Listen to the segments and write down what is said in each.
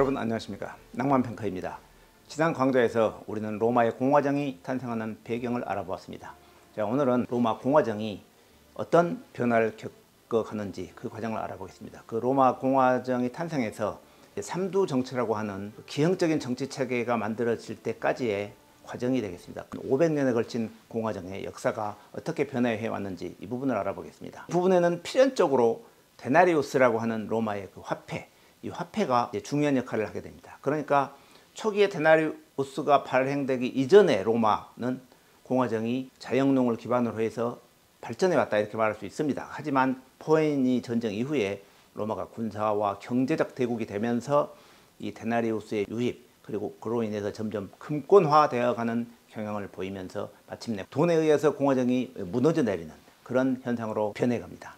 여러분 안녕하십니까, 낭만평가입니다. 지난 강좌에서 우리는 로마의 공화정이 탄생하는 배경을 알아보았습니다. 자, 오늘은 로마 공화정이 어떤 변화를 겪어가는지 그 과정을 알아보겠습니다. 그 로마 공화정이 탄생해서 삼두정체라고 하는 기형적인 정치체계가 만들어질 때까지의 과정이 되겠습니다. 500년에 걸친 공화정의 역사가 어떻게 변화해 왔는지 이 부분을 알아보겠습니다. 이 부분에는 필연적으로 데나리우스라고 하는 로마의 그 화폐, 이 화폐가 중요한 역할을 하게 됩니다. 그러니까 초기에 데나리우스가 발행되기 이전에 로마는 공화정이 자영농을 기반으로 해서 발전해 왔다 이렇게 말할 수 있습니다. 하지만 포에니 전쟁 이후에 로마가 군사와 경제적 대국이 되면서 이 데나리우스의 유입, 그리고 그로 인해서 점점 금권화되어가는 경향을 보이면서 마침내 돈에 의해서 공화정이 무너져 내리는 그런 현상으로 변해갑니다.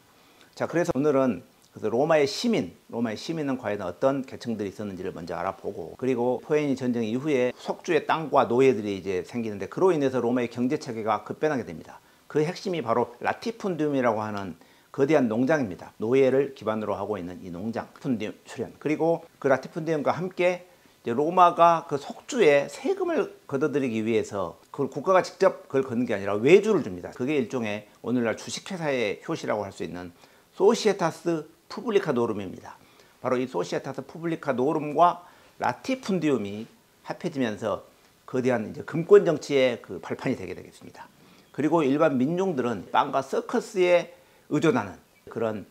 자, 그래서 오늘은 로마의 시민은 과연 어떤 계층들이 있었는지를 먼저 알아보고, 그리고 포에니 전쟁 이후에 속주의 땅과 노예들이 이제 생기는데 그로 인해서 로마의 경제 체계가 급변하게 됩니다. 그 핵심이 바로 라티푼디움이라고 하는 거대한 농장입니다. 노예를 기반으로 하고 있는 이 농장, 푼디움 출현, 그리고 그 라티푼디움과 함께 이제 로마가 그 속주에 세금을 걷어들이기 위해서 그걸 국가가 직접 그걸 걷는 게 아니라 외주를 줍니다. 그게 일종의 오늘날 주식회사의 효시라고 할 수 있는 소시에타스 푸블리카노름입니다. 바로 이 소시에타스 푸블리카노름과 라티푼디움이 합해지면서 거대한 이제 금권 정치의 그 발판이 되게 되겠습니다. 그리고 일반 민중들은 빵과 서커스에 의존하는 그런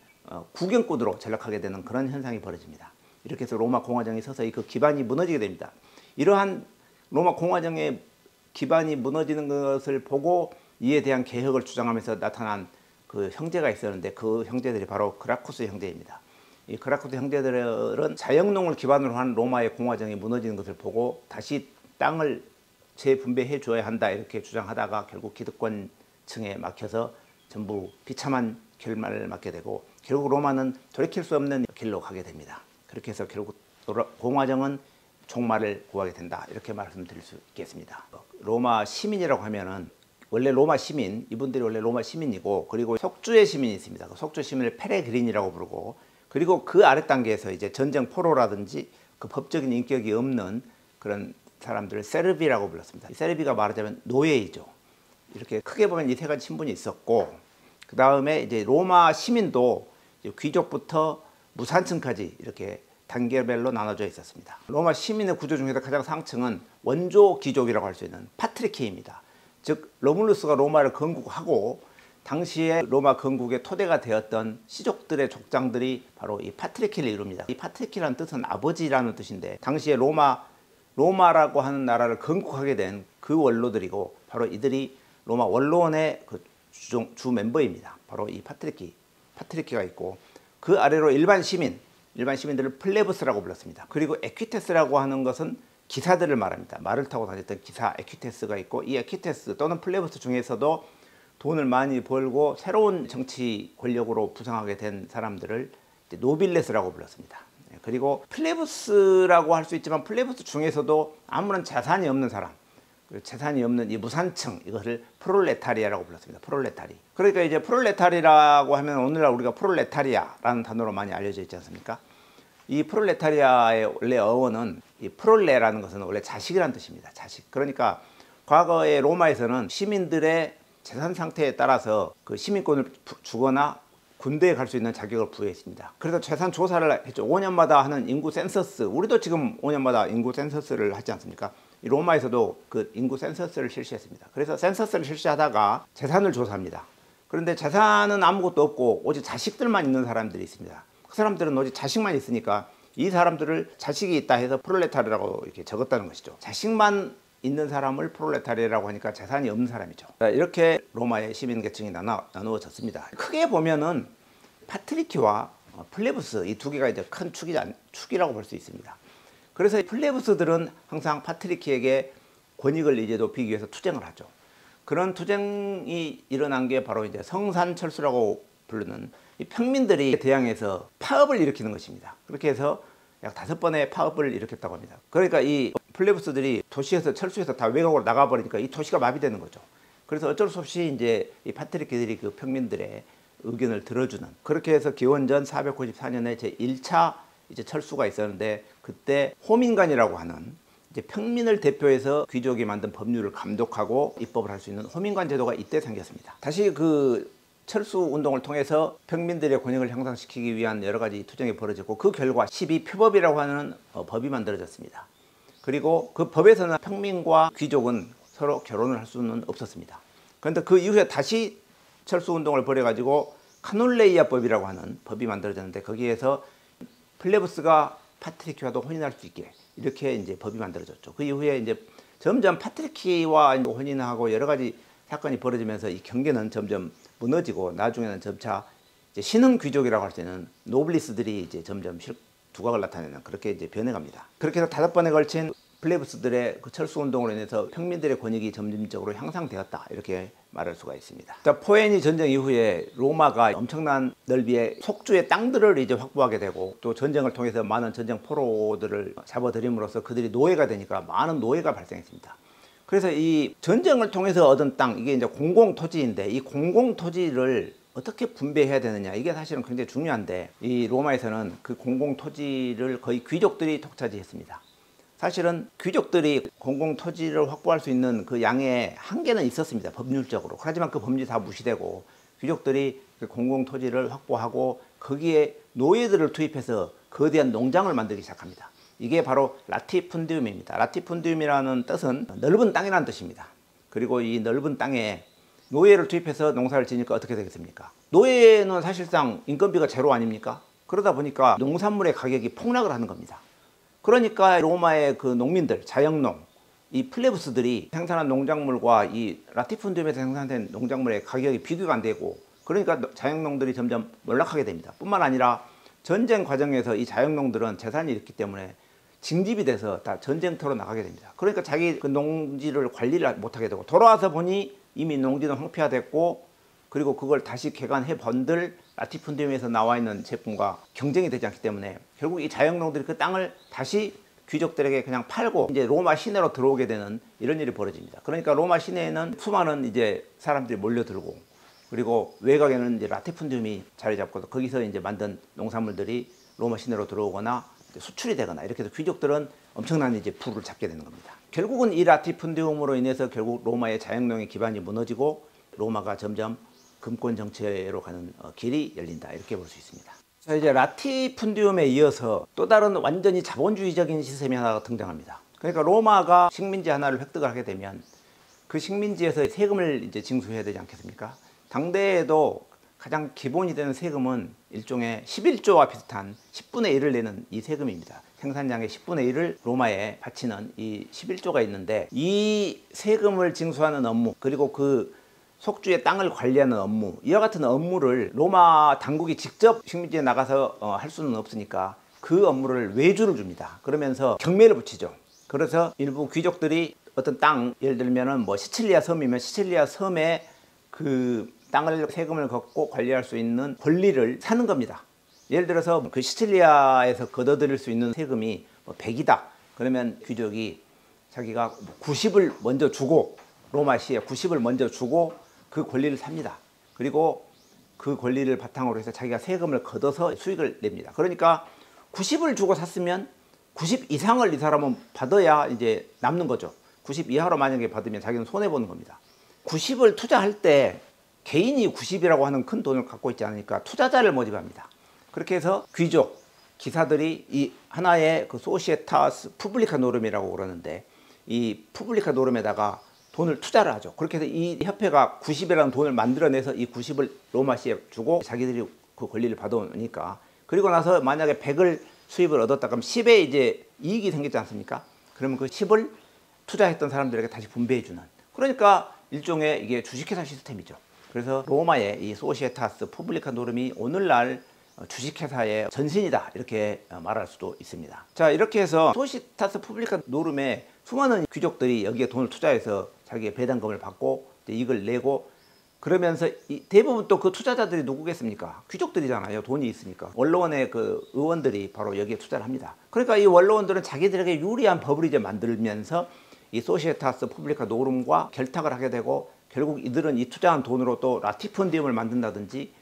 구경꾼으로 전락하게 되는 그런 현상이 벌어집니다. 이렇게 해서 로마 공화정이 서서히 그 기반이 무너지게 됩니다. 이러한 로마 공화정의 기반이 무너지는 것을 보고 이에 대한 개혁을 주장하면서 나타난 그 형제가 있었는데 그 형제들이 바로 그라쿠스 형제입니다. 이 그라쿠스 형제들은 자영농을 기반으로 한 로마의 공화정이 무너지는 것을 보고 다시 땅을 재분배해 줘야 한다 이렇게 주장하다가 결국 기득권층에 막혀서 전부 비참한 결말을 맞게 되고 결국 로마는 돌이킬 수 없는 길로 가게 됩니다. 그렇게 해서 결국 공화정은 종말을 구하게 된다 이렇게 말씀드릴 수 있겠습니다. 로마 시민이라고 하면은 원래 로마 시민, 이분들이 원래 로마 시민이고, 그리고 속주의 시민이 있습니다. 속주 시민을 페레그린이라고 부르고, 그리고 그 아래 단계에서 이제 전쟁 포로라든지 그 법적인 인격이 없는 그런 사람들을 세르비라고 불렀습니다. 이 세르비가 말하자면 노예이죠. 이렇게 크게 보면 이 세 가지 신분이 있었고, 그 다음에 이제 로마 시민도 이제 귀족부터 무산층까지 이렇게 단계별로 나눠져 있었습니다. 로마 시민의 구조 중에서 가장 상층은 원조 귀족이라고 할 수 있는 파트리케입니다. 즉 로물루스가 로마를 건국하고 당시에 로마 건국의 토대가 되었던 시족들의 족장들이 바로 이 파트리케를 이룹니다. 이 파트리케라는 뜻은 아버지라는 뜻인데 당시에 로마라고 하는 나라를 건국하게 된 그 원로들이고 바로 이들이 로마 원로원의 그 주 멤버입니다. 바로 이 파트리케가 있고 그 아래로 일반 시민들을 플레부스라고 불렀습니다. 그리고 에퀴테스라고 하는 것은 기사들을 말합니다. 말을 타고 다녔던 기사 에퀴테스가 있고, 이 에퀴테스 또는 플레부스 중에서도 돈을 많이 벌고 새로운 정치 권력으로 부상하게 된 사람들을 이제 노빌레스라고 불렀습니다. 그리고 플레부스라고 할 수 있지만 플레부스 중에서도 아무런 재산이 없는 사람, 재산이 없는 이 무산층, 이것을 프롤레타리아라고 불렀습니다. 프롤레타리. 그러니까 이제 프롤레타리라고 하면 오늘날 우리가 프롤레타리아라는 단어로 많이 알려져 있지 않습니까? 이 프롤레타리아의 원래 어원은 이 프롤레라는 것은 원래 자식이라는 뜻입니다. 자식. 그러니까 과거의 로마에서는 시민들의 재산 상태에 따라서 그 시민권을 주거나 군대에 갈 수 있는 자격을 부여했습니다. 그래서 재산 조사를 했죠. 5년마다 하는 인구 센서스, 우리도 지금 5년마다 인구 센서스를 하지 않습니까? 이 로마에서도 그 인구 센서스를 실시했습니다. 그래서 센서스를 실시하다가 재산을 조사합니다. 그런데 재산은 아무것도 없고 오직 자식들만 있는 사람들이 있습니다. 그 사람들은 오직 자식만 있으니까 이 사람들을 자식이 있다 해서 프롤레타리아라고 이렇게 적었다는 것이죠. 자식만 있는 사람을 프롤레타리아라고 하니까 재산이 없는 사람이죠. 이렇게 로마의 시민 계층이 나누어졌습니다. 크게 보면은 파트리키와 플레부스 이 두 개가 이제 큰 축이라고 볼 수 있습니다. 그래서 플레부스들은 항상 파트리키에게 권익을 이제 높이기 위해서 투쟁을 하죠. 그런 투쟁이 일어난 게 바로 이제 성산철수라고 부르는 이 평민들이 대항해서 파업을 일으키는 것입니다. 그렇게 해서 약 5번의 파업을 일으켰다고 합니다. 그러니까 이 플레부스들이 도시에서 철수해서 다 외곽으로 나가버리니까 이 도시가 마비되는 거죠. 그래서 어쩔 수 없이 이제 이 파트리케들이 그 평민들의 의견을 들어주는, 그렇게 해서 기원전 494년에 제 1차 이제 철수가 있었는데 그때 호민관이라고 하는 이제 평민을 대표해서 귀족이 만든 법률을 감독하고 입법을 할 수 있는 호민관 제도가 이때 생겼습니다. 다시 그 철수 운동을 통해서 평민들의 권익을 향상시키기 위한 여러 가지 투쟁이 벌어졌고, 그 결과 12표법이라고 하는 법이 만들어졌습니다. 그리고 그 법에서는 평민과 귀족은 서로 결혼을 할 수는 없었습니다. 그런데 그 이후에 다시 철수 운동을 벌여가지고 카놀레이아법이라고 하는 법이 만들어졌는데, 거기에서 플레부스가 파트리키와도 혼인할 수 있게 이렇게 이제 법이 만들어졌죠. 그 이후에 이제 점점 파트리키와 혼인하고 여러 가지 사건이 벌어지면서 이 경계는 점점 무너지고, 나중에는 점차 이제 신흥 귀족이라고 할 수 있는 노블리스들이 이제 점점 두각을 나타내는, 그렇게 이제 변해갑니다. 그렇게 해서 5번에 걸친 플레부스들의 그 철수 운동으로 인해서 평민들의 권익이 점진적으로 향상되었다, 이렇게 말할 수가 있습니다. 자, 포에니 전쟁 이후에 로마가 엄청난 넓이의 속주의 땅들을 이제 확보하게 되고, 또 전쟁을 통해서 많은 전쟁 포로들을 잡아들임으로써 그들이 노예가 되니까 많은 노예가 발생했습니다. 그래서 이 전쟁을 통해서 얻은 땅, 이게 이제 공공토지인데, 이 공공토지를 어떻게 분배해야 되느냐, 이게 사실은 굉장히 중요한데, 이 로마에서는 그 공공토지를 거의 귀족들이 독차지했습니다. 사실은 귀족들이 공공토지를 확보할 수 있는 그 양의 한계는 있었습니다, 법률적으로. 하지만 그 법률이 다 무시되고, 귀족들이 그 공공토지를 확보하고 거기에 노예들을 투입해서 거대한 농장을 만들기 시작합니다. 이게 바로 라티푼디움입니다. 라티푼디움이라는 뜻은 넓은 땅이라는 뜻입니다. 그리고 이 넓은 땅에 노예를 투입해서 농사를 지니까 어떻게 되겠습니까? 노예는 사실상 인건비가 제로 아닙니까? 그러다 보니까 농산물의 가격이 폭락을 하는 겁니다. 그러니까 로마의 그 농민들, 자영농, 이 플레부스들이 생산한 농작물과 이 라티푼디움에서 생산된 농작물의 가격이 비교가 안 되고, 그러니까 자영농들이 점점 몰락하게 됩니다. 뿐만 아니라 전쟁 과정에서 이 자영농들은 재산이 있기 때문에 징집이 돼서 다 전쟁터로 나가게 됩니다. 그러니까 자기 그 농지를 관리를 못하게 되고, 돌아와서 보니 이미 농지는 황폐화됐고, 그리고 그걸 다시 개간해 본들 라티푼디움에서 나와 있는 제품과 경쟁이 되지 않기 때문에 결국 이 자영농들이 그 땅을 다시 귀족들에게 그냥 팔고 이제 로마 시내로 들어오게 되는 이런 일이 벌어집니다. 그러니까 로마 시내에는 수많은 이제 사람들이 몰려들고, 그리고 외곽에는 이제 라티푼디움이 자리 잡고, 거기서 이제 만든 농산물들이 로마 시내로 들어오거나 수출이 되거나, 이렇게 해서 귀족들은 엄청난 이제 부를 잡게 되는 겁니다. 결국은 이 라티푼디움으로 인해서 결국 로마의 자영농의 기반이 무너지고, 로마가 점점 금권 정체로 가는 길이 열린다, 이렇게 볼 수 있습니다. 자, 이제 라티푼디움에 이어서 또 다른 완전히 자본주의적인 시스템이 하나가 등장합니다. 그러니까 로마가 식민지 하나를 획득을 하게 되면 그 식민지에서 세금을 이제 징수해야 되지 않겠습니까? 당대에도 가장 기본이 되는 세금은 일종의 11조와 비슷한 10분의 1을 내는 이 세금입니다. 생산량의 10분의 1을 로마에 바치는 이 11조가 있는데, 이 세금을 징수하는 업무, 그리고 그 속주의 땅을 관리하는 업무, 이와 같은 업무를 로마 당국이 직접 식민지에 나가서 할 수는 없으니까 그 업무를 외주를 줍니다. 그러면서 경매를 붙이죠. 그래서 일부 귀족들이 어떤 땅, 예를 들면은 뭐 시칠리아 섬이면 시칠리아 섬에 그 땅을 세금을 걷고 관리할 수 있는 권리를 사는 겁니다. 예를 들어서 그 시칠리아에서 걷어들일 수 있는 세금이 뭐 100이다. 그러면 귀족이 자기가 90을 먼저 주고, 로마시에 90을 먼저 주고 그 권리를 삽니다. 그리고 그 권리를 바탕으로 해서 자기가 세금을 걷어서 수익을 냅니다. 그러니까 90을 주고 샀으면 90 이상을 이 사람은 받아야 이제 남는 거죠. 90 이하로 만약에 받으면 자기는 손해보는 겁니다. 90을 투자할 때 개인이 90이라고 하는 큰 돈을 갖고 있지 않으니까 투자자를 모집합니다. 그렇게 해서 귀족, 기사들이 이 하나의 그 소시에타스 푸블리카 노름이라고 그러는데, 이 푸블리카 노름에다가 돈을 투자를 하죠. 그렇게 해서 이 협회가 90이라는 돈을 만들어내서 이 90을 로마시에 주고 자기들이 그 권리를 받아오니까, 그리고 나서 만약에 100을 수입을 얻었다 그러면 10에 이제 이익이 생기지 않습니까? 그러면 그 10을 투자했던 사람들에게 다시 분배해주는, 그러니까 일종의 이게 주식회사 시스템이죠. 그래서 로마의 이 소시에타스 푸블리카 노름이 오늘날 주식회사의 전신이다, 이렇게 말할 수도 있습니다. 자, 이렇게 해서 소시에타스 푸블리카 노름에 수많은 귀족들이 여기에 돈을 투자해서 자기의 배당금을 받고 이익을 내고, 그러면서 대부분 또 그 투자자들이 누구겠습니까? 귀족들이잖아요. 돈이 있으니까. 원로원의 그 의원들이 바로 여기에 투자를 합니다. 그러니까 이 원로원들은 자기들에게 유리한 법을 이제 만들면서 이 소시에타스 푸블리카 노름과 결탁을 하게 되고, 결국 이들은 이 투자한 돈으로 또 라티푼디움을 만든다든지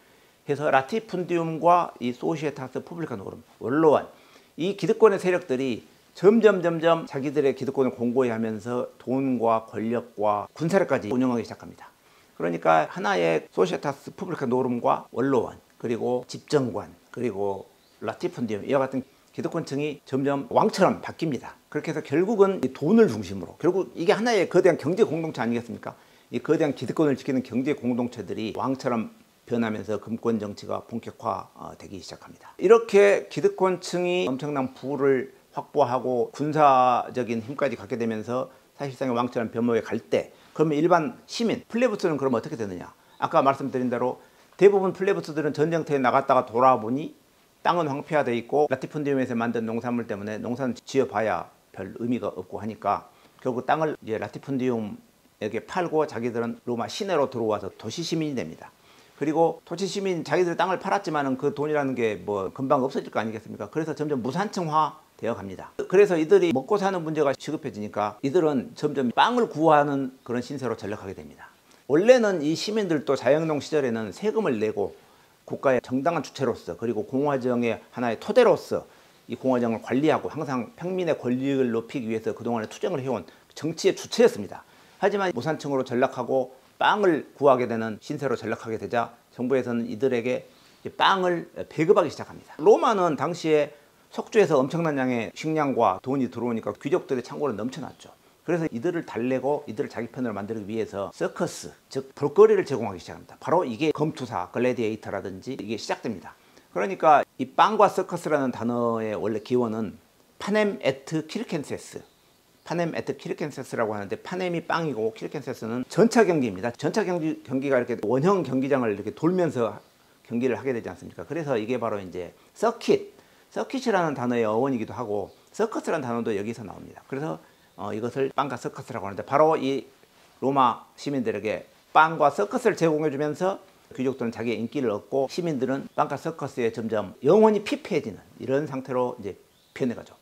해서 라티푼디움과 이 소시에타스 푸블리카 노름, 원로원, 이 기득권의 세력들이 점점 자기들의 기득권을 공고히 하면서 돈과 권력과 군사력까지 운영하기 시작합니다. 그러니까 하나의 소시에타스 푸블리카 노름과 원로원, 그리고 집정관, 그리고 라티푼디움 이와 같은 기득권층이 점점 왕처럼 바뀝니다. 그렇게 해서 결국은 이 돈을 중심으로, 결국 이게 하나의 거대한 경제 공동체 아니겠습니까? 이 거대한 기득권을 지키는 경제 공동체들이 왕처럼 변하면서 금권 정치가 본격화되기 시작합니다. 이렇게 기득권층이 엄청난 부를 확보하고 군사적인 힘까지 갖게 되면서 사실상의 왕처럼 변모해 갈 때, 그러면 일반 시민, 플레부스는 그러면 어떻게 되느냐? 아까 말씀드린 대로 대부분 플레부스들은 전쟁터에 나갔다가 돌아보니 땅은 황폐화되어 있고 라티푼디움에서 만든 농산물 때문에 농사는 지어봐야 별 의미가 없고 하니까 결국 땅을 이제 라티푼디움에게 팔고 자기들은 로마 시내로 들어와서 도시 시민이 됩니다. 그리고 토지 시민 자기들 땅을 팔았지만은 그 돈이라는 게 뭐 금방 없어질 거 아니겠습니까? 그래서 점점 무산층화 되어 갑니다. 그래서 이들이 먹고 사는 문제가 시급해지니까 이들은 점점 빵을 구하는 그런 신세로 전락하게 됩니다. 원래는 이 시민들도 자영농 시절에는 세금을 내고 국가의 정당한 주체로서, 그리고 공화정의 하나의 토대로서 이 공화정을 관리하고 항상 평민의 권리를 높이기 위해서 그동안에 투쟁을 해온 정치의 주체였습니다. 하지만 무산층으로 전락하고 빵을 구하게 되는 신세로 전락하게 되자 정부에서는 이들에게 빵을 배급하기 시작합니다. 로마는 당시에 속주에서 엄청난 양의 식량과 돈이 들어오니까 귀족들의 창고는 넘쳐났죠. 그래서 이들을 달래고 이들을 자기 편으로 만들기 위해서 서커스, 즉 볼거리를 제공하기 시작합니다. 바로 이게 검투사, 글래디에이터라든지 이게 시작됩니다. 그러니까 이 빵과 서커스라는 단어의 원래 기원은 파넴 에트 키르켄세스, 파넴 에트 키르켄세스라고 하는데, 파넴이 빵이고 키르켄세스는 전차 경기입니다. 전차 경기가 이렇게 원형 경기장을 이렇게 돌면서 경기를 하게 되지 않습니까? 그래서 이게 바로 이제 서킷이라는 단어의 어원이기도 하고 서커스라는 단어도 여기서 나옵니다. 그래서 이것을 빵과 서커스라고 하는데, 바로 이 로마 시민들에게 빵과 서커스를 제공해주면서 귀족들은 자기의 인기를 얻고 시민들은 빵과 서커스에 점점 영혼이 피폐해지는 이런 상태로 이제 변해가죠.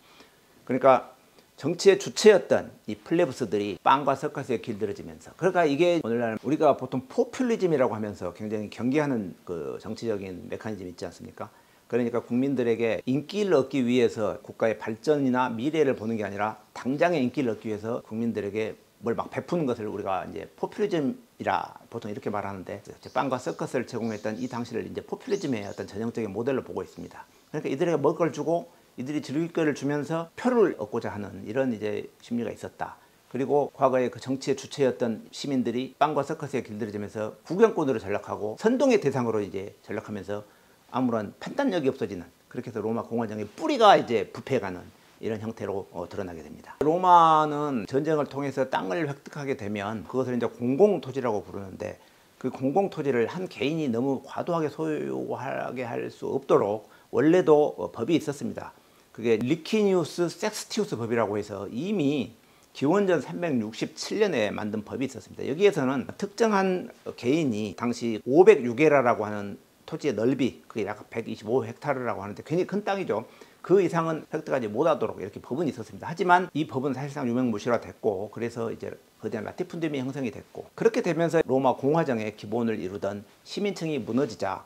그러니까 정치의 주체였던 이 플레부스들이 빵과 서커스에 길들여지면서, 그러니까 이게 오늘날 우리가 보통 포퓰리즘이라고 하면서 굉장히 경계하는 그 정치적인 메커니즘이 있지 않습니까? 그러니까 국민들에게 인기를 얻기 위해서 국가의 발전이나 미래를 보는 게 아니라 당장의 인기를 얻기 위해서 국민들에게 뭘 막 베푸는 것을 우리가 이제 포퓰리즘이라 보통 이렇게 말하는데, 빵과 서커스를 제공했던 이 당시를 이제 포퓰리즘의 어떤 전형적인 모델로 보고 있습니다. 그러니까 이들에게 먹을 걸 주고 이들이 즐길 거를 주면서 표를 얻고자 하는 이런 이제 심리가 있었다. 그리고 과거에 그 정치의 주체였던 시민들이 빵과 서커스에 길들여지면서 구경꾼으로 전락하고 선동의 대상으로 이제 전락하면서 아무런 판단력이 없어지는, 그렇게 해서 로마 공화정의 뿌리가 이제 부패해가는 이런 형태로 드러나게 됩니다. 로마는 전쟁을 통해서 땅을 획득하게 되면 그것을 이제 공공토지라고 부르는데, 그 공공토지를 한 개인이 너무 과도하게 소유하게 할 수 없도록 원래도 법이 있었습니다. 그게 리키니우스 섹스티우스 법이라고 해서 이미 기원전 367년에 만든 법이 있었습니다. 여기에서는 특정한 개인이 당시 506에라라고 하는 토지의 넓이, 그게 약 125헥타르라고 하는데 굉장히 큰 땅이죠. 그 이상은 획득하지 못하도록 이렇게 법은 있었습니다. 하지만 이 법은 사실상 유명무실화됐고, 그래서 이제 거대한 라티푼디움이 형성이 됐고, 그렇게 되면서 로마 공화정의 기본을 이루던 시민층이 무너지자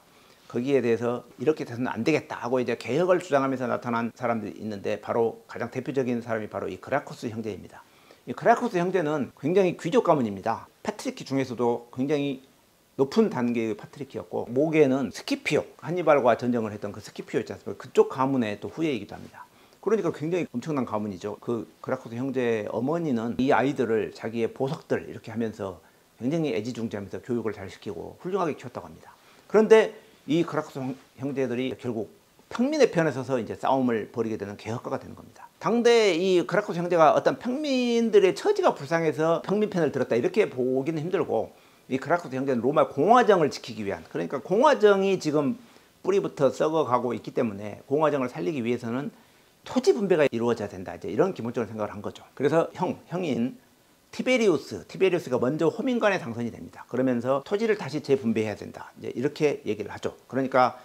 거기에 대해서 이렇게 돼서는 안 되겠다 하고 이제 개혁을 주장하면서 나타난 사람들이 있는데, 바로 가장 대표적인 사람이 바로 이 그라코스 형제입니다. 이 그라코스 형제는 굉장히 귀족 가문입니다. 파트리키 중에서도 굉장히 높은 단계의 파트리키였고, 모계는 스키피오, 한니발과 전쟁을 했던 그 스키피오 있지 않습니까? 그쪽 가문의 또 후예이기도 합니다. 그러니까 굉장히 엄청난 가문이죠. 그 그라코스 형제의 어머니는 이 아이들을 자기의 보석들 이렇게 하면서 굉장히 애지중지하면서 교육을 잘 시키고 훌륭하게 키웠다고 합니다. 그런데 이 그라코스 형제들이 결국 평민의 편에 서서 이제 싸움을 벌이게 되는 개혁가가 되는 겁니다. 당대 이 그라코스 형제가 어떤 평민들의 처지가 불쌍해서 평민 편을 들었다 이렇게 보기는 힘들고, 이 그라코스 형제는 로마 공화정을 지키기 위한, 그러니까 공화정이 지금 뿌리부터 썩어가고 있기 때문에 공화정을 살리기 위해서는 토지 분배가 이루어져야 된다, 이제 이런 기본적인 생각을 한 거죠. 그래서 형인 티베리우스가 먼저 호민관에 당선이 됩니다. 그러면서 토지를 다시 재분배해야 된다, 이제 이렇게 얘기를 하죠. 그러니까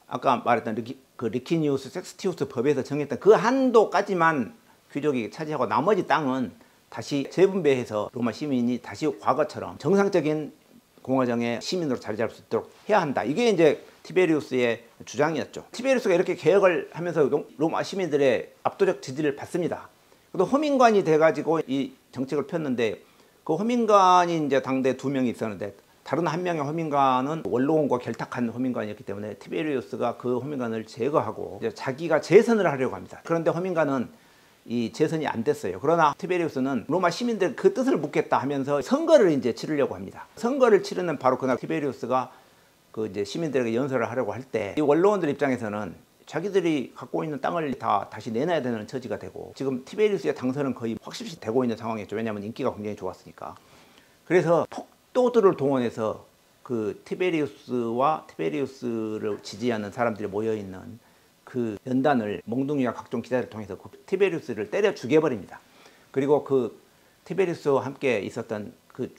아까 말했던 리키니우스 섹스티우스 법에서 정했던 그 한도까지만 귀족이 차지하고 나머지 땅은 다시 재분배해서 로마 시민이 다시 과거처럼 정상적인 공화정의 시민으로 자리 잡을 수 있도록 해야 한다. 이게 이제 티베리우스의 주장이었죠. 티베리우스가 이렇게 개혁을 하면서 로마 시민들의 압도적 지지를 받습니다. 또 허민관이 돼가지고 이 정책을 폈는데 그 허민관이 이제 당대 2명이 있었는데 다른 한 명의 허민관은 원로원과 결탁한 허민관이었기 때문에 티베리우스가 그 허민관을 제거하고 이제 자기가 재선을 하려고 합니다. 그런데 허민관은 이 재선이 안 됐어요. 그러나 티베리우스는 로마 시민들 그 뜻을 묻겠다 하면서 선거를 이제 치르려고 합니다. 선거를 치르는 바로 그날 티베리우스가 그 이제 시민들에게 연설을 하려고 할 때 이 원로원들 입장에서는 자기들이 갖고 있는 땅을 다 다시 내놔야 되는 처지가 되고 지금 티베리우스의 당선은 거의 확실시 되고 있는 상황이었죠. 왜냐하면 인기가 굉장히 좋았으니까. 그래서 폭도들을 동원해서 그 티베리우스와 티베리우스를 지지하는 사람들이 모여있는 그 연단을 몽둥이와 각종 기자를 통해서 그 티베리우스를 때려 죽여버립니다. 그리고 그 티베리우스와 함께 있었던 그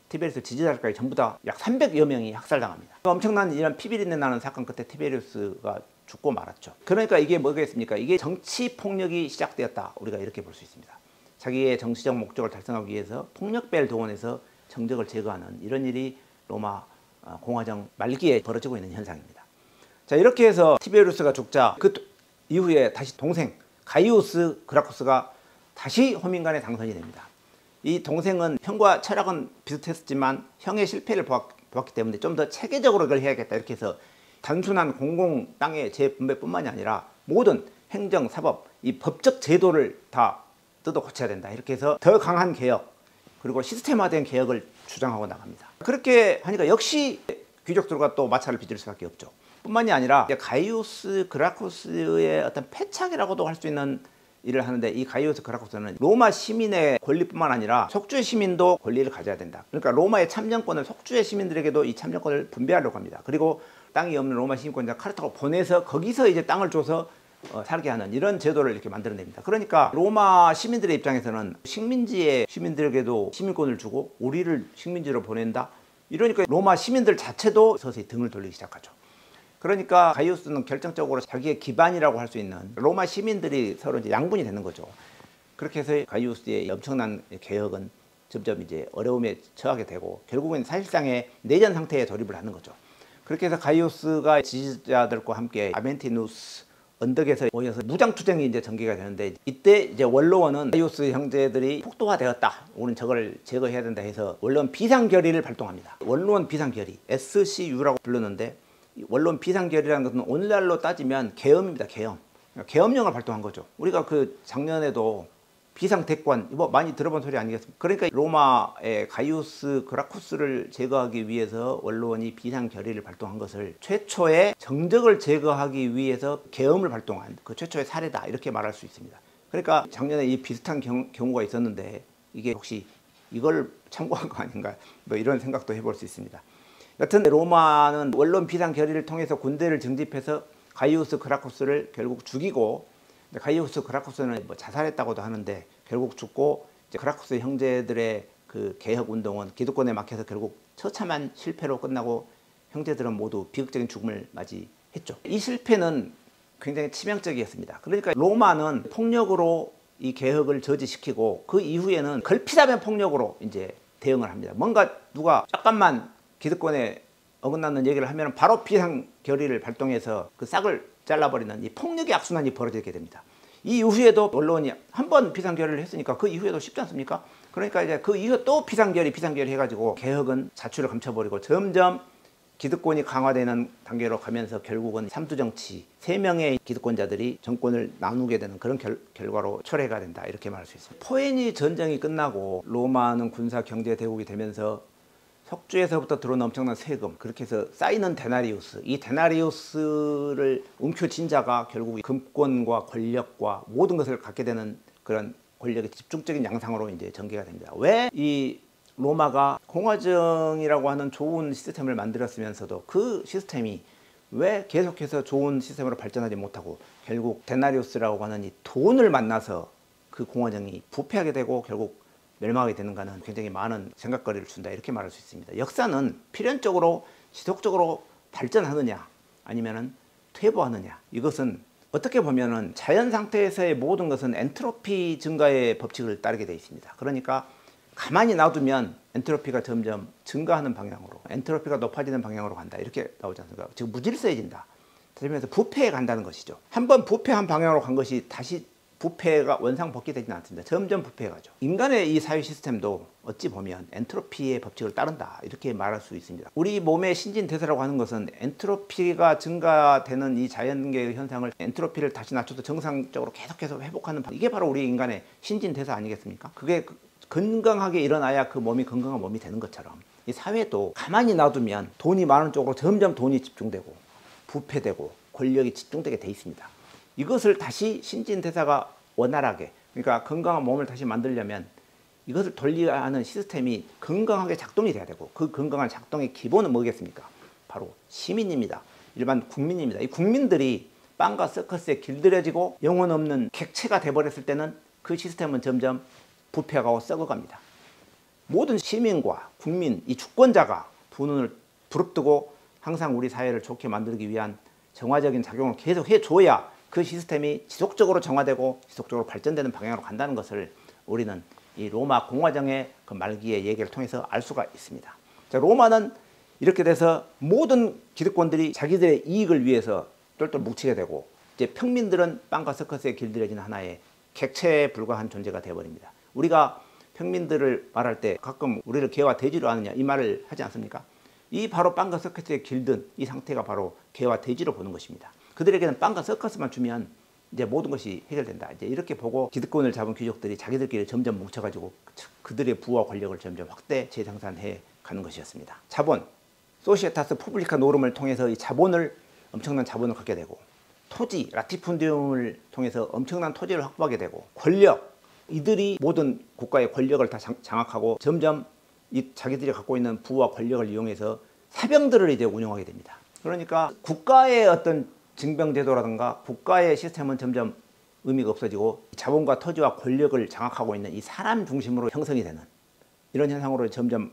티베리우스 지지자들까지 전부 다 약 300여 명이 학살당합니다. 엄청난 이런 피비린내 나는 사건 끝에 티베리우스가 죽고 말았죠. 그러니까 이게 뭐겠습니까? 이게 정치 폭력이 시작되었다. 우리가 이렇게 볼 수 있습니다. 자기의 정치적 목적을 달성하기 위해서 폭력배를 동원해서 정적을 제거하는 이런 일이 로마 공화정 말기에 벌어지고 있는 현상입니다. 자, 이렇게 해서 티베리우스가 죽자 그 이후에 다시 동생 가이우스 그라쿠스가 다시 허민관에 당선이 됩니다. 이 동생은 형과 철학은 비슷했지만 형의 실패를 보았기 때문에 좀 더 체계적으로 그걸 해야겠다 이렇게 해서 단순한 공공 땅의 재분배뿐만이 아니라 모든 행정, 사법, 이 법적 제도를 다 뜯어 고쳐야 된다 이렇게 해서 더 강한 개혁 그리고 시스템화된 개혁을 주장하고 나갑니다. 그렇게 하니까 역시 귀족들과 또 마찰을 빚을 수밖에 없죠. 뿐만이 아니라 가이우스 그라쿠스의 어떤 패착이라고도 할 수 있는 일을 하는데 이 가이우스 그라쿠스는 로마 시민의 권리뿐만 아니라 속주의 시민도 권리를 가져야 된다. 그러니까 로마의 참정권을 속주의 시민들에게도 이 참정권을 분배하려고 합니다. 그리고 땅이 없는 로마 시민권자 카르타고 보내서 거기서 이제 땅을 줘서 살게 하는 이런 제도를 이렇게 만들어냅니다. 그러니까 로마 시민들의 입장에서는 식민지의 시민들에게도 시민권을 주고 우리를 식민지로 보낸다. 이러니까 로마 시민들 자체도 서서히 등을 돌리기 시작하죠. 그러니까 가이우스는 결정적으로 자기의 기반이라고 할 수 있는 로마 시민들이 서로 이제 양분이 되는 거죠. 그렇게 해서 가이우스의 엄청난 개혁은 점점 이제 어려움에 처하게 되고 결국은 사실상의 내전 상태에 돌입을 하는 거죠. 그렇게 해서 가이우스가 지지자들과 함께 아벤티누스 언덕에서 모여서 무장투쟁이 이제 전개가 되는데 이때 이제 원로원은 가이우스 형제들이 폭도화되었다. 우리는 저걸 제거해야 된다 해서 원로원 비상결의를 발동합니다. 원로원 비상결의 SCU라고 부르는데 원로원 비상결의라는 것은 오늘날로 따지면 계엄입니다. 계엄. 계엄령을 발동한 거죠. 우리가 그 작년에도 비상대권 뭐 많이 들어본 소리 아니겠습니까? 그러니까 로마의 가이우스 그라쿠스를 제거하기 위해서 원로원이 비상결의를 발동한 것을 최초의 정적을 제거하기 위해서 계엄을 발동한 그 최초의 사례다 이렇게 말할 수 있습니다. 그러니까 작년에 이 비슷한 경우가 있었는데 이게 혹시 이걸 참고한 거 아닌가 뭐 이런 생각도 해볼 수 있습니다. 여튼 로마는 원로원 비상결의를 통해서 군대를 증집해서 가이우스 그라쿠스를 결국 죽이고 가이우스 그라쿠스는 뭐 자살했다고도 하는데 결국 죽고 이제 그라쿠스 형제들의 그 개혁 운동은 기득권에 막혀서 결국 처참한 실패로 끝나고 형제들은 모두 비극적인 죽음을 맞이했죠. 이 실패는 굉장히 치명적이었습니다. 그러니까 로마는 폭력으로 이 개혁을 저지시키고 그 이후에는 걸핏하면 폭력으로 이제 대응을 합니다. 뭔가 누가 약간만 기득권에 어긋나는 얘기를 하면 바로 비상결의를 발동해서 그 싹을 잘라버리는 이 폭력의 악순환이 벌어지게 됩니다. 이 이후에도 언론이 한 번 비상결의를 했으니까 그 이후에도 쉽지 않습니까? 그러니까 이제 그 이후에 또 비상결의 해가지고 개혁은 자취를 감춰버리고 점점 기득권이 강화되는 단계로 가면서 결국은 삼두정치 3명의 기득권자들이 정권을 나누게 되는 그런 결과로 초래가 된다 이렇게 말할 수 있습니다. 포에니 전쟁이 끝나고 로마는 군사 경제 대국이 되면서 석주에서부터 들어오는 엄청난 세금 그렇게 해서 쌓이는 데나리우스 이 데나리우스를 움켜쥔 자가 결국 금권과 권력과 모든 것을 갖게 되는 그런 권력의 집중적인 양상으로 이제 전개가 됩니다. 왜 이 로마가 공화정이라고 하는 좋은 시스템을 만들었으면서도 그 시스템이 왜 계속해서 좋은 시스템으로 발전하지 못하고 결국 데나리우스라고 하는 이 돈을 만나서 그 공화정이 부패하게 되고 결국 멸망하게 되는가는 굉장히 많은 생각거리를 준다 이렇게 말할 수 있습니다. 역사는 필연적으로 지속적으로 발전하느냐 아니면은 퇴보하느냐 이것은 어떻게 보면은 자연 상태에서의 모든 것은 엔트로피 증가의 법칙을 따르게 되어 있습니다. 그러니까 가만히 놔두면 엔트로피가 점점 증가하는 방향으로, 엔트로피가 높아지는 방향으로 간다. 이렇게 나오지 않습니까? 즉 무질서해진다. 그러면서 부패에 간다는 것이죠. 한번 부패한 방향으로 간 것이 다시 부패가 원상복귀되지는 않습니다. 점점 부패해 가죠. 인간의 이 사회 시스템도 어찌 보면 엔트로피의 법칙을 따른다. 이렇게 말할 수 있습니다. 우리 몸의 신진대사라고 하는 것은 엔트로피가 증가되는 이 자연계의 현상을 엔트로피를 다시 낮춰서 정상적으로 계속해서 회복하는, 이게 바로 우리 인간의 신진대사 아니겠습니까? 그게 건강하게 일어나야 그 몸이 건강한 몸이 되는 것처럼 이 사회도 가만히 놔두면 돈이 많은 쪽으로 점점 돈이 집중되고 부패되고 권력이 집중되게 돼 있습니다. 이것을 다시 신진대사가 원활하게, 그러니까 건강한 몸을 다시 만들려면 이것을 돌려야 하는 시스템이 건강하게 작동이 돼야 되고, 그 건강한 작동의 기본은 뭐겠습니까? 바로 시민입니다. 일반 국민입니다. 이 국민들이 빵과 서커스에 길들여지고 영혼 없는 객체가 돼버렸을 때는 그 시스템은 점점 부패하고 썩어갑니다. 모든 시민과 국민, 이 주권자가 두 눈을 부릅뜨고 항상 우리 사회를 좋게 만들기 위한 정화적인 작용을 계속 해줘야 그 시스템이 지속적으로 정화되고 지속적으로 발전되는 방향으로 간다는 것을 우리는 이 로마 공화정의 그 말기의 얘기를 통해서 알 수가 있습니다. 자, 로마는 이렇게 돼서 모든 기득권들이 자기들의 이익을 위해서 똘똘 뭉치게 되고, 이제 평민들은 빵과 서커스에 길들여진 하나의 객체에 불과한 존재가 되어버립니다. 우리가 평민들을 말할 때 가끔 우리를 개와 돼지로 아느냐 이 말을 하지 않습니까? 이 바로 빵과 서커스에 길든 이 상태가 바로 개와 돼지로 보는 것입니다. 그들에게는 빵과 서커스만 주면 이제 모든 것이 해결된다. 이제 이렇게 보고 기득권을 잡은 귀족들이 자기들끼리 점점 뭉쳐가지고 그들의 부와 권력을 점점 확대 재생산해 가는 것이었습니다. 자본, 소시에타스 푸블리카 노름을 통해서 이 자본을, 엄청난 자본을 갖게 되고, 토지, 라티푼디움을 통해서 엄청난 토지를 확보하게 되고, 권력, 이들이 모든 국가의 권력을 다 장악하고 점점 이 자기들이 갖고 있는 부와 권력을 이용해서 사병들을 이제 운영하게 됩니다. 그러니까 국가의 어떤 징병제도라든가 국가의 시스템은 점점 의미가 없어지고 자본과 토지와 권력을 장악하고 있는 이 사람 중심으로 형성이 되는 이런 현상으로 점점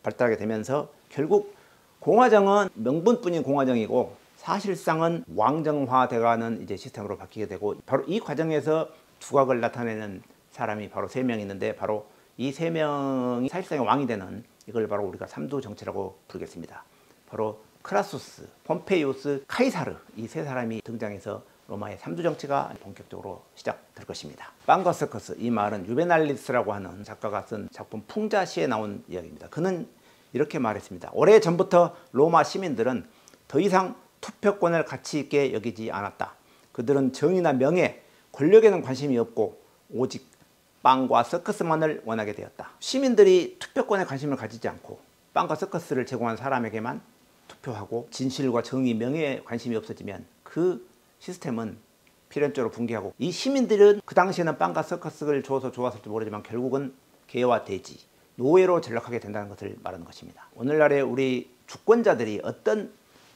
발달하게 되면서 결국 공화정은 명분뿐인 공화정이고 사실상은 왕정화돼가는 이제 시스템으로 바뀌게 되고, 바로 이 과정에서 두각을 나타내는 사람이 바로 3명이 있는데, 바로 이 3명이 사실상의 왕이 되는, 이걸 바로 우리가 삼두정치라고 부르겠습니다. 바로 크라수스, 폼페이우스, 카이사르, 이 3사람이 등장해서 로마의 삼두정치가 본격적으로 시작될 것입니다. 빵과 서커스, 이 말은 유베날리스라고 하는 작가가 쓴 작품 풍자시에 나온 이야기입니다. 그는 이렇게 말했습니다. 오래전부터 로마 시민들은 더 이상 투표권을 가치 있게 여기지 않았다. 그들은 정의나 명예, 권력에는 관심이 없고 오직 빵과 서커스만을 원하게 되었다. 시민들이 투표권에 관심을 가지지 않고 빵과 서커스를 제공한 사람에게만 투표하고 진실과 정의, 명예에 관심이 없어지면 그 시스템은 필연적으로 붕괴하고, 이 시민들은 그 당시에는 빵과 서커스를 줘서 좋았을지 모르지만 결국은 개와 돼지, 노예로 전락하게 된다는 것을 말하는 것입니다. 오늘날의 우리 주권자들이 어떤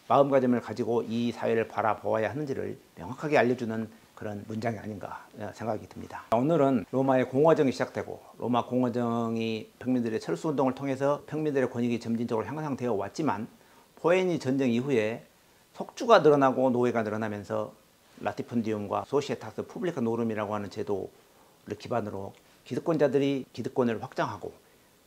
마음가짐을 가지고 이 사회를 바라보아야 하는지를 명확하게 알려주는 그런 문장이 아닌가 생각이 듭니다. 오늘은 로마의 공화정이 시작되고, 로마 공화정이 평민들의 철수운동을 통해서 평민들의 권익이 점진적으로 향상되어 왔지만, 포에니 전쟁 이후에 속주가 늘어나고 노예가 늘어나면서 라티푼디움과 소시에타스 푸블리카 노름이라고 하는 제도를 기반으로 기득권자들이 기득권을 확장하고,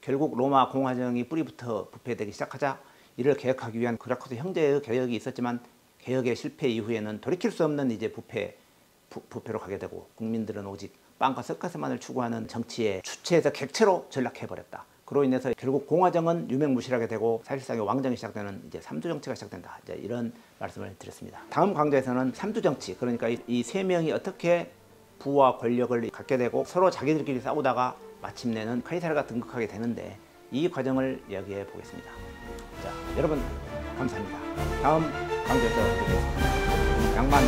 결국 로마 공화정이 뿌리부터 부패되기 시작하자 이를 개혁하기 위한 그라코스 형제의 개혁이 있었지만, 개혁의 실패 이후에는 돌이킬 수 없는 이제 부패로 가게 되고, 국민들은 오직 빵과 서커스만을 추구하는 정치의 주체에서 객체로 전락해버렸다. 그로 인해서 결국 공화정은 유명무실하게 되고 사실상의 왕정이 시작되는 이제 삼두정치가 시작된다. 이제 이런 말씀을 드렸습니다. 다음 강좌에서는 삼두정치, 그러니까 이 3명이 어떻게 부와 권력을 갖게 되고 서로 자기들끼리 싸우다가 마침내는 카이사르가 등극하게 되는데, 이 과정을 이야기해 보겠습니다. 자, 여러분 감사합니다. 다음 강좌에서 뵙겠습니다. 양만